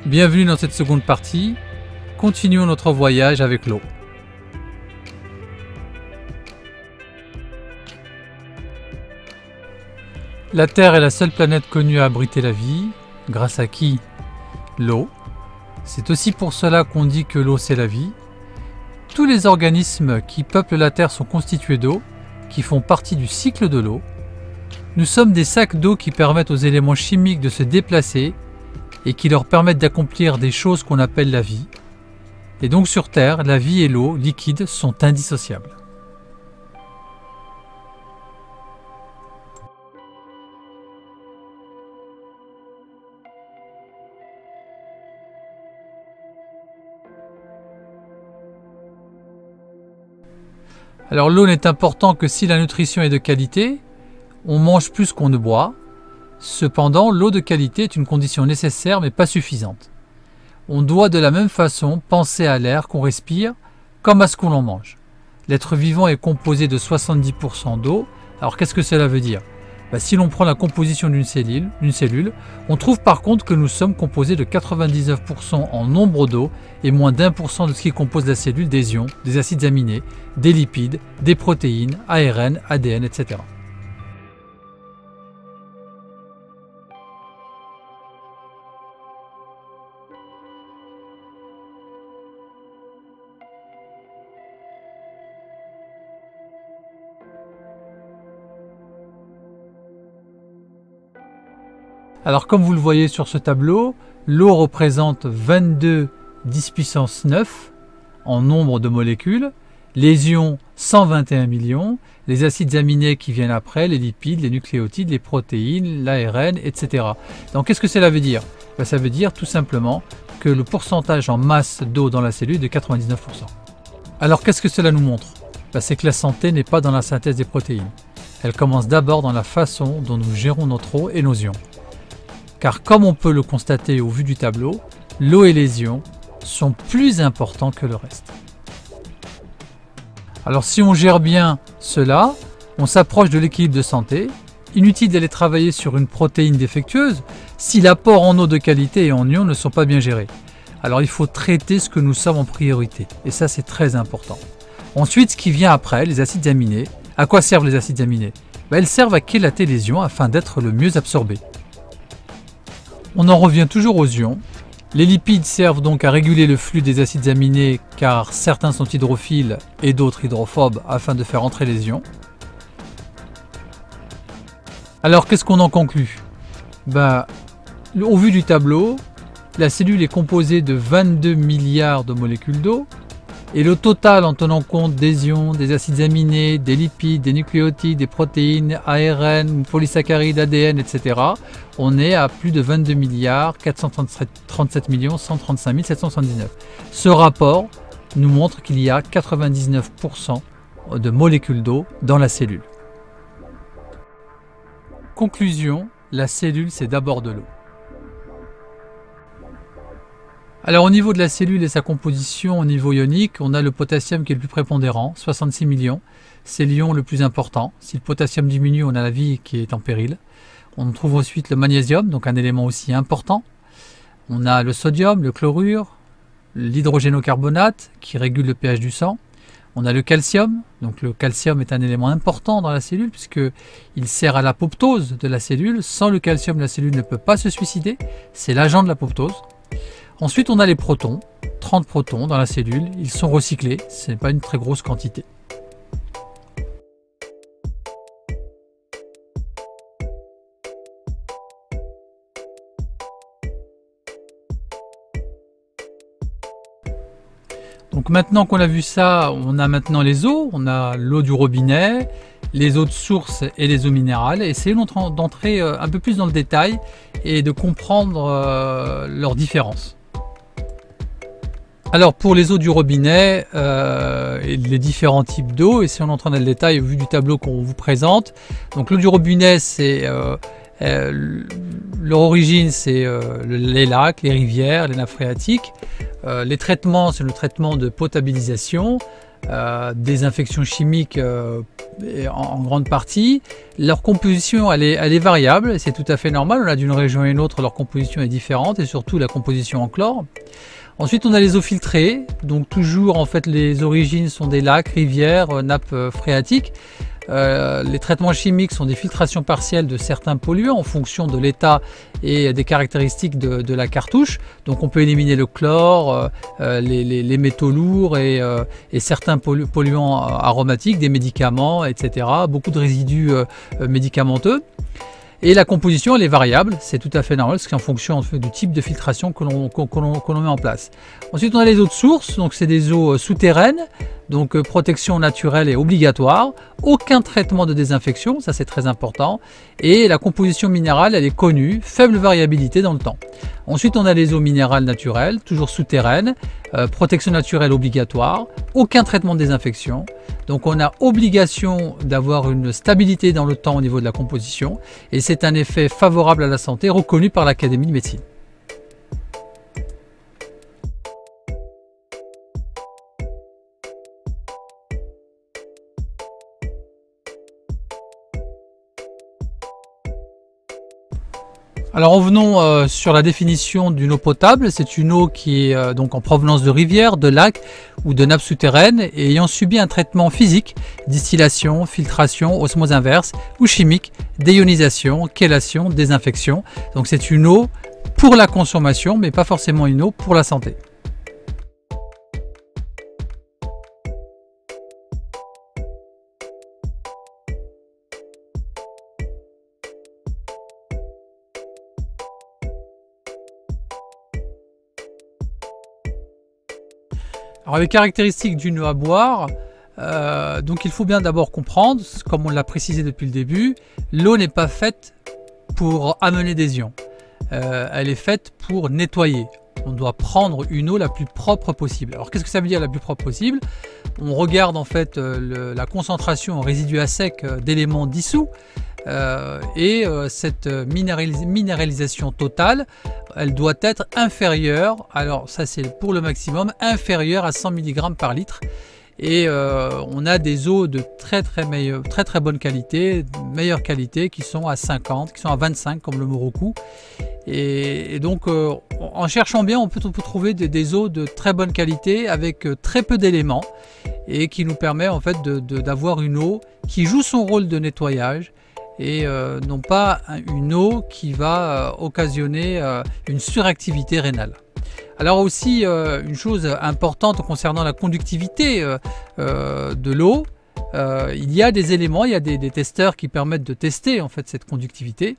Bienvenue dans cette seconde partie. Continuons notre voyage avec l'eau. La Terre est la seule planète connue à abriter la vie, grâce à qui? L'eau. C'est aussi pour cela qu'on dit que l'eau c'est la vie. Tous les organismes qui peuplent la Terre sont constitués d'eau, qui font partie du cycle de l'eau. Nous sommes des sacs d'eau qui permettent aux éléments chimiques de se déplacer et qui leur permettent d'accomplir des choses qu'on appelle la vie. Et donc sur Terre, la vie et l'eau liquide sont indissociables. Alors l'eau n'est importante que si la nutrition est de qualité, on mange plus qu'on ne boit. Cependant, l'eau de qualité est une condition nécessaire mais pas suffisante. On doit de la même façon penser à l'air qu'on respire comme à ce que l'on mange. L'être vivant est composé de 70% d'eau. Alors qu'est-ce que cela veut dire? Si l'on prend la composition d'une cellule, on trouve par contre que nous sommes composés de 99% en nombre d'eau et moins d'1% de ce qui compose la cellule des ions, des acides aminés, des lipides, des protéines, ARN, ADN, etc. Alors comme vous le voyez sur ce tableau, l'eau représente 22 10 puissance 9 en nombre de molécules, les ions 121 millions, les acides aminés qui viennent après, les lipides, les nucléotides, les protéines, l'ARN, etc. Donc qu'est-ce que cela veut dire? Ça veut dire tout simplement que le pourcentage en masse d'eau dans la cellule est de 99%. Alors qu'est-ce que cela nous montre? C'est que la santé n'est pas dans la synthèse des protéines. Elle commence d'abord dans la façon dont nous gérons notre eau et nos ions. Car comme on peut le constater au vu du tableau, l'eau et les ions sont plus importants que le reste. Alors si on gère bien cela, on s'approche de l'équilibre de santé. Inutile d'aller travailler sur une protéine défectueuse si l'apport en eau de qualité et en ions ne sont pas bien gérés. Alors il faut traiter ce que nous sommes en priorité. Et ça c'est très important. Ensuite, ce qui vient après, les acides aminés. À quoi servent les acides aminés? Elles servent à chélater les ions afin d'être le mieux absorbés. On en revient toujours aux ions. Les lipides servent donc à réguler le flux des acides aminés car certains sont hydrophiles et d'autres hydrophobes afin de faire entrer les ions. Alors qu'est-ce qu'on en conclut? Au vu du tableau, la cellule est composée de 22 milliards de molécules d'eau et le total en tenant compte des ions, des acides aminés, des lipides, des nucléotides, des protéines, ARN, polysaccharides, ADN, etc. On est à plus de 22 milliards 437 millions 135 779. Ce rapport nous montre qu'il y a 99% de molécules d'eau dans la cellule. Conclusion, la cellule c'est d'abord de l'eau. Alors au niveau de la cellule et sa composition au niveau ionique, on a le potassium qui est le plus prépondérant, 66 millions. C'est l'ion le plus important. Si le potassium diminue, on a la vie qui est en péril. On trouve ensuite le magnésium, donc un élément aussi important. On a le sodium, le chlorure, l'hydrogénocarbonate qui régule le pH du sang. On a le calcium, donc le calcium est un élément important dans la cellule puisqu'il sert à l'apoptose de la cellule. Sans le calcium, la cellule ne peut pas se suicider. C'est l'agent de l'apoptose. Ensuite, on a les protons, 30 protons dans la cellule, ils sont recyclés, ce n'est pas une très grosse quantité. Donc maintenant qu'on a vu ça, on a maintenant les eaux, on a l'eau du robinet, les eaux de source et les eaux minérales. Essayons d'entrer un peu plus dans le détail et de comprendre leurs différences. Alors pour les eaux du robinet et les différents types d'eau, et si on entre dans le détail au vu du tableau qu'on vous présente, donc l'eau du robinet c'est leur origine c'est les lacs, les rivières, les nappes phréatiques. Les traitements c'est le traitement de potabilisation désinfection chimique en grande partie. Leur composition elle est variable, c'est tout à fait normal. On a d'une région à une autre, leur composition est différente et surtout la composition en chlore. Ensuite on a les eaux filtrées, donc toujours en fait les origines sont des lacs, rivières, nappes phréatiques. Les traitements chimiques sont des filtrations partielles de certains polluants en fonction de l'état et des caractéristiques de la cartouche. Donc on peut éliminer le chlore, les métaux lourds et certains polluants aromatiques, des médicaments, etc. Beaucoup de résidus médicamenteux. Et la composition elle est variable, c'est tout à fait normal, c'est en fonction du type de filtration que l'on met en place. Ensuite on a les eaux de source, donc c'est des eaux souterraines, donc protection naturelle est obligatoire, aucun traitement de désinfection, ça c'est très important, et la composition minérale elle est connue, faible variabilité dans le temps. Ensuite on a les eaux minérales naturelles, toujours souterraines, protection naturelle obligatoire, aucun traitement de désinfection, donc on a obligation d'avoir une stabilité dans le temps au niveau de la composition, et c'est un effet favorable à la santé reconnu par l'Académie de médecine. Alors revenons sur la définition d'une eau potable. C'est une eau qui est donc en provenance de rivières, de lacs ou de nappes souterraines et ayant subi un traitement physique, distillation, filtration, osmose inverse ou chimique, déionisation, chélation, désinfection. Donc c'est une eau pour la consommation mais pas forcément une eau pour la santé. Alors les caractéristiques d'une eau à boire, donc il faut bien d'abord comprendre, comme on l'a précisé depuis le début, l'eau n'est pas faite pour amener des ions, elle est faite pour nettoyer. On doit prendre une eau la plus propre possible. Alors qu'est-ce que ça veut dire la plus propre possible? On regarde en fait la concentration en résidus à sec d'éléments dissous. Cette minéralisation totale, elle doit être inférieure, alors ça c'est pour le maximum, inférieure à 100 mg par litre. Et on a des eaux de très bonne qualité, meilleure qualité, qui sont à 50, qui sont à 25 comme le Moroku. Et donc en cherchant bien, on peut trouver des eaux de très bonne qualité avec très peu d'éléments et qui nous permet en fait d'avoir une eau qui joue son rôle de nettoyage et non pas une eau qui va occasionner une suractivité rénale. Alors aussi une chose importante concernant la conductivité de l'eau, il y a des éléments, il y a des testeurs qui permettent de tester en fait cette conductivité.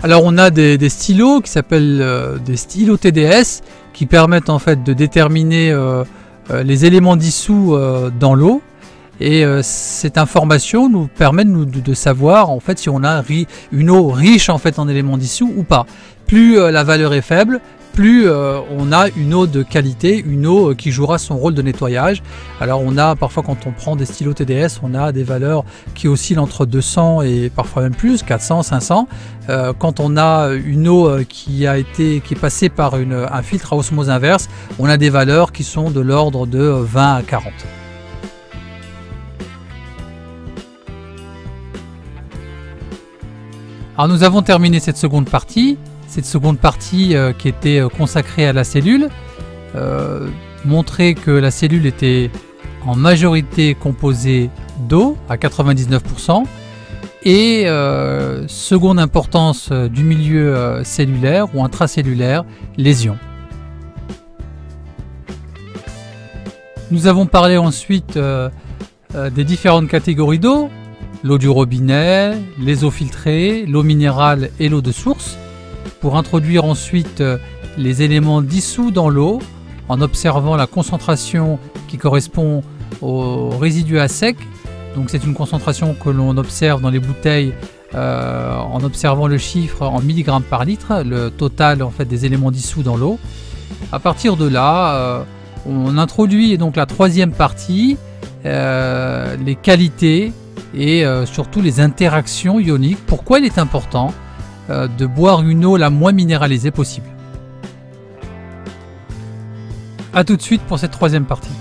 Alors on a des stylos qui s'appellent des stylos TDS qui permettent en fait de déterminer les éléments dissous dans l'eau. Et cette information nous permet de savoir en fait si on a une eau riche en fait en éléments dissous ou pas. Plus la valeur est faible, plus on a une eau de qualité, une eau qui jouera son rôle de nettoyage. Alors on a parfois quand on prend des stylos TDS, on a des valeurs qui oscillent entre 200 et parfois même plus, 400, 500. Quand on a une eau qui est passée par un filtre à osmose inverse, on a des valeurs qui sont de l'ordre de 20 à 40. Alors nous avons terminé cette seconde partie qui était consacrée à la cellule, montrer que la cellule était en majorité composée d'eau à 99% et seconde importance du milieu cellulaire ou intracellulaire, les ions. Nous avons parlé ensuite des différentes catégories d'eau. L'eau du robinet, les eaux filtrées, l'eau minérale et l'eau de source, pour introduire ensuite les éléments dissous dans l'eau en observant la concentration qui correspond aux résidus à sec. Donc c'est une concentration que l'on observe dans les bouteilles en observant le chiffre en milligrammes par litre, le total en fait des éléments dissous dans l'eau. À partir de là, on introduit donc la troisième partie, les qualités et surtout les interactions ioniques. Pourquoi il est important de boire une eau la moins minéralisée possible. A tout de suite pour cette troisième partie.